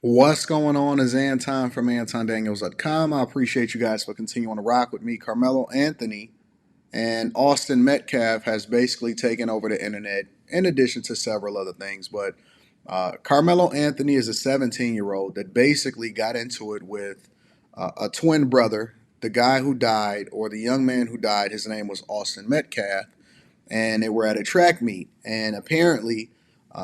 What's going on is Anton from antondaniels.com. I appreciate you guys for continuing to rock with me. Karmelo Anthony and Austin Metcalf has basically taken over the internet in addition to several other things. But Karmelo Anthony is a 17-year-old that basically got into it with a twin brother. The guy who died, or the young man who died, his name was Austin Metcalf, and they were at a track meet. And apparently,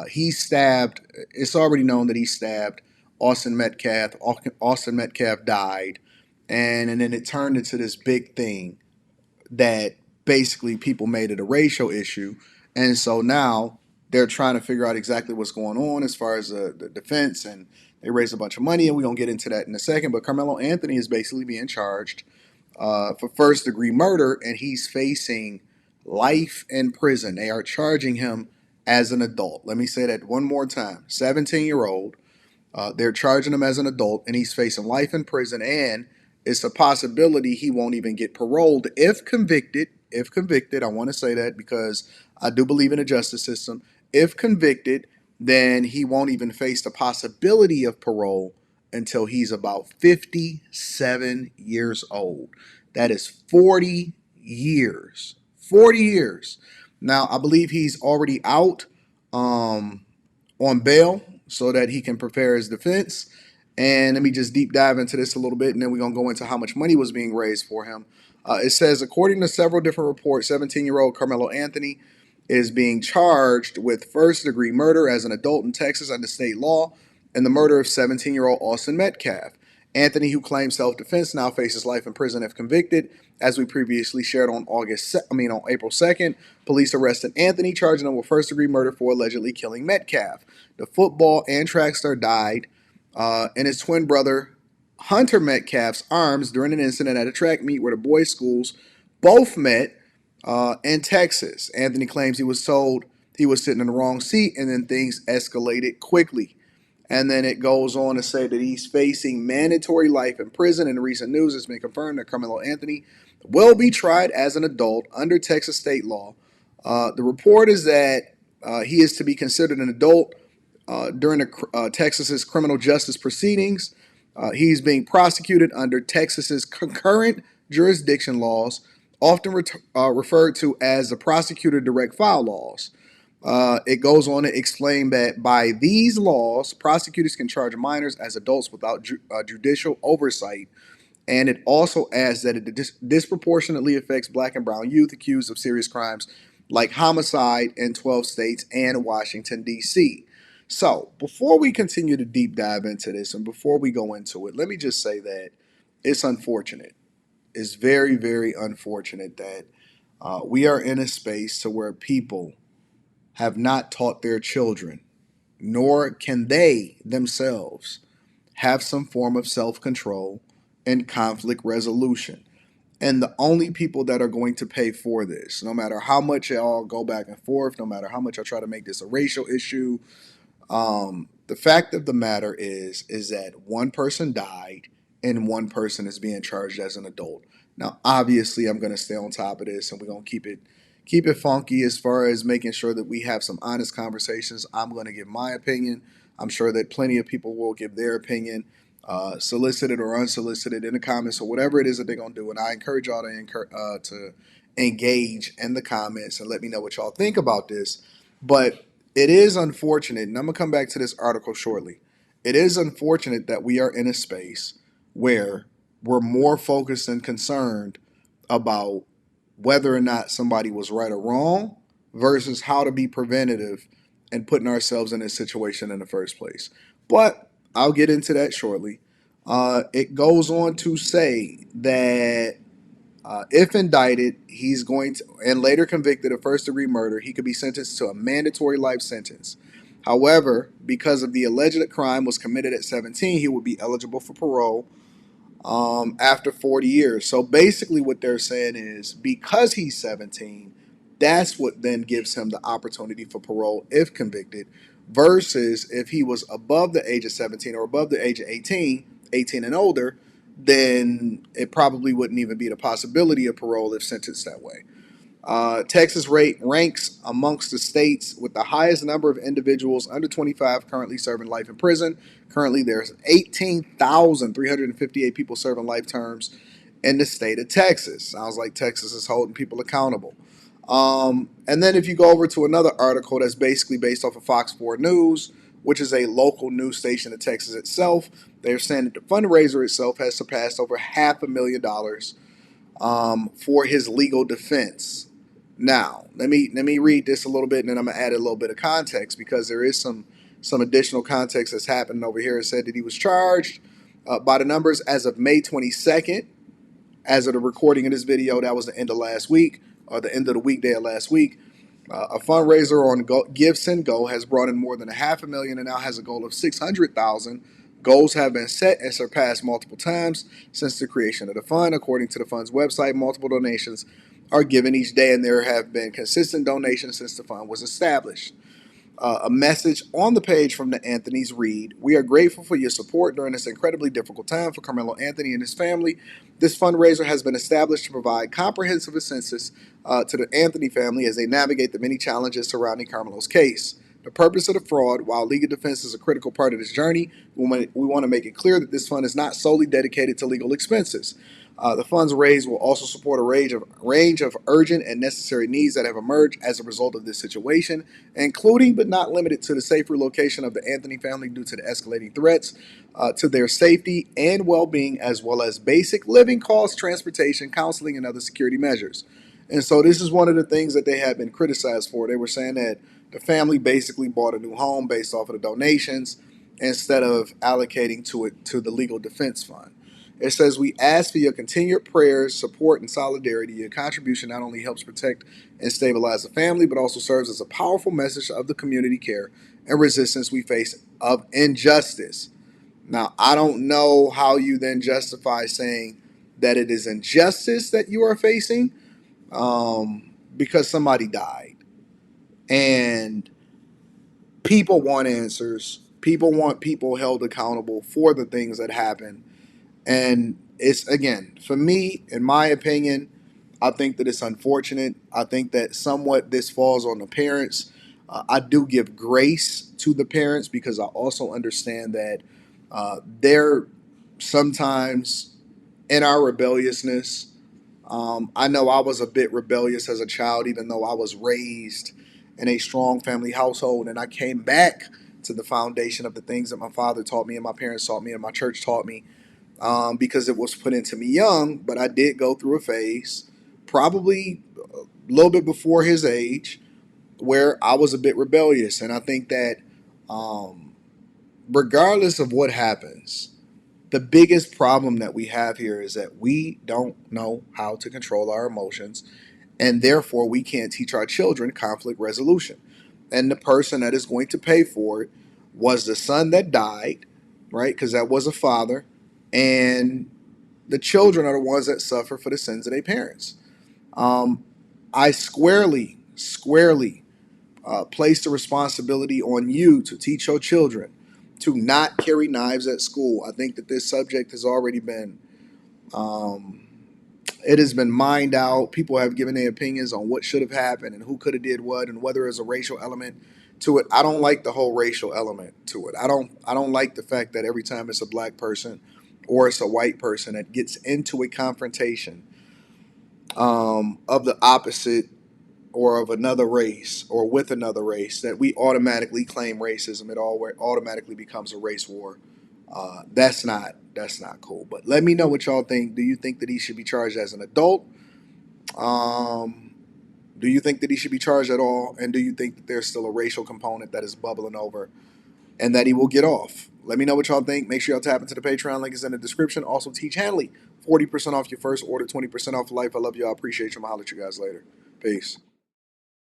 he stabbed. It's already known that he stabbed Austin Metcalf. Austin Metcalf died, and then it turned into this big thing that basically people made it a racial issue, and so now they're trying to figure out exactly what's going on as far as the defense, and they raised a bunch of money, and we're gonna get into that in a second. But Carmelo Anthony is basically being charged for first-degree murder, and he's facing life in prison. They are charging him as an adult. Let me say that one more time. 17-year-old. They're charging him as an adult, and he's facing life in prison, and it's a possibility he won't even get paroled if convicted. If convicted, I want to say that because I do believe in the justice system. If convicted, then he won't even face the possibility of parole until he's about 57 years old. That is 40 years. 40 years. Now, I believe he's already out on bail so that he can prepare his defense. And let me just deep dive into this a little bit, and then we're going to go into how much money was being raised for him. It says, according to several different reports, 17-year-old Carmelo Anthony is being charged with first-degree murder as an adult in Texas under state law and the murder of 17-year-old Austin Metcalf. Anthony, who claims self-defense, now faces life in prison if convicted. As we previously shared on on April 2nd, police arrested Anthony, charging him with first-degree murder for allegedly killing Metcalf. The football and track star died in his twin brother Hunter Metcalf's arms during an incident at a track meet where the boys' schools both met in Texas. Anthony claims he was told he was sitting in the wrong seat, and then things escalated quickly. And then it goes on to say that he's facing mandatory life in prison. In recent news, it's been confirmed that Carmelo Anthony will be tried as an adult under Texas state law. The report is that he is to be considered an adult during Texas's criminal justice proceedings. He's being prosecuted under Texas's concurrent jurisdiction laws, often referred to as the prosecutor direct file laws. It goes on to explain that by these laws, prosecutors can charge minors as adults without judicial oversight. And it also adds that it disproportionately affects black and brown youth accused of serious crimes like homicide in 12 states and Washington, D.C. So, before we continue to deep dive into this and before we go into it, let me just say that it's unfortunate. It's very, very unfortunate that we are in a space to where people have not taught their children, nor can they themselves have some form of self-control and conflict resolution. And the only people that are going to pay for this, no matter how much y'all go back and forth, no matter how much I try to make this a racial issue, the fact of the matter is that one person died and one person is being charged as an adult. Now, obviously, I'm going to stay on top of this, and we're going to keep it funky as far as making sure that we have some honest conversations. I'm going to give my opinion. I'm sure that plenty of people will give their opinion, solicited or unsolicited, in the comments or whatever it is that they're going to do. And I encourage y'all to engage in the comments and let me know what y'all think about this. But it is unfortunate, and I'm going to come back to this article shortly. It is unfortunate that we are in a space where we're more focused and concerned about whether or not somebody was right or wrong versus how to be preventative and putting ourselves in this situation in the first place. But I'll get into that shortly. It goes on to say that if indicted, he's going to, and later convicted of first-degree murder, he could be sentenced to a mandatory life sentence. However, because of the alleged crime was committed at 17, he would be eligible for parole after 40 years. So basically what they're saying is because he's 17, that's what then gives him the opportunity for parole if convicted, versus if he was above the age of 17 or above the age of 18 and older, then it probably wouldn't even be the possibility of parole if sentenced that way. Texas rate ranks amongst the states with the highest number of individuals under 25 currently serving life in prison. Currently, there's 18,358 people serving life terms in the state of Texas. Sounds like Texas is holding people accountable. And then if you go over to another article that's basically based off of Fox 4 News, which is a local news station in Texas itself, they're saying that the fundraiser itself has surpassed over $500,000 for his legal defense. Now, let me read this a little bit, and then I'm gonna add a little bit of context because there is some additional context that's happening over here. It said that he was charged by the numbers as of May 22nd. As of the recording of this video, that was the end of last week, or the end of the weekday of last week. A fundraiser on Give Send Go has brought in more than $500,000 and now has a goal of 600,000. Goals have been set and surpassed multiple times since the creation of the fund. According to the fund's website, multiple donations are given each day, and there have been consistent donations since the fund was established. A message on the page from the Anthony's read: "We are grateful for your support during this incredibly difficult time for Karmelo Anthony and his family. This fundraiser has been established to provide comprehensive assistance to the Anthony family as they navigate the many challenges surrounding Karmelo's case. The purpose of the fraud, while legal defense is a critical part of this journey, we want to make it clear that this fund is not solely dedicated to legal expenses. The funds raised will also support a range of urgent and necessary needs that have emerged as a result of this situation, including but not limited to the safe relocation of the Anthony family due to the escalating threats to their safety and well-being, as well as basic living costs, transportation, counseling, and other security measures." And so this is one of the things that they have been criticized for. They were saying that the family basically bought a new home based off of the donations instead of allocating to the legal defense fund. It says, "We ask for your continued prayers, support, and solidarity. Your contribution not only helps protect and stabilize the family, but also serves as a powerful message of the community care and resistance we face of injustice." Now, I don't know how you then justify saying that it is injustice that you are facing, because somebody died. And people want answers. People want people held accountable for the things that happen. And it's, again, for me, in my opinion, I think that it's unfortunate. I think that somewhat this falls on the parents. I do give grace to the parents because I also understand that they're sometimes in our rebelliousness. I know I was a bit rebellious as a child, even though I was raised in a strong family household, and I came back to the foundation of the things that my father taught me and my parents taught me and my church taught me, because it was put into me young. But I did go through a phase, probably a little bit before his age, where I was a bit rebellious. And I think that regardless of what happens, the biggest problem that we have here is that we don't know how to control our emotions, and therefore we can't teach our children conflict resolution. And the person that is going to pay for it was the son that died, right? Because that was a father, and the children are the ones that suffer for the sins of their parents. I squarely place the responsibility on you to teach your children to not carry knives at school. I think that this subject has already been, it has been mined out. People have given their opinions on what should have happened and who could have did what and whether there's a racial element to it. I don't like the whole racial element to it. I don't like the fact that every time it's a black person or it's a white person that gets into a confrontation of the opposite or of another race or with another race, that we automatically claim racism. It all automatically becomes a race war. That's not cool. But let me know what y'all think. Do you think that he should be charged as an adult? Do you think that he should be charged at all? And do you think that there's still a racial component that is bubbling over and that he will get off? Let me know what y'all think. Make sure y'all tap into the Patreon. Link is in the description. Also, Teach Hanley, 40% off your first order, 20% off life. I love y'all. I appreciate you. I'll holler at you guys later. Peace.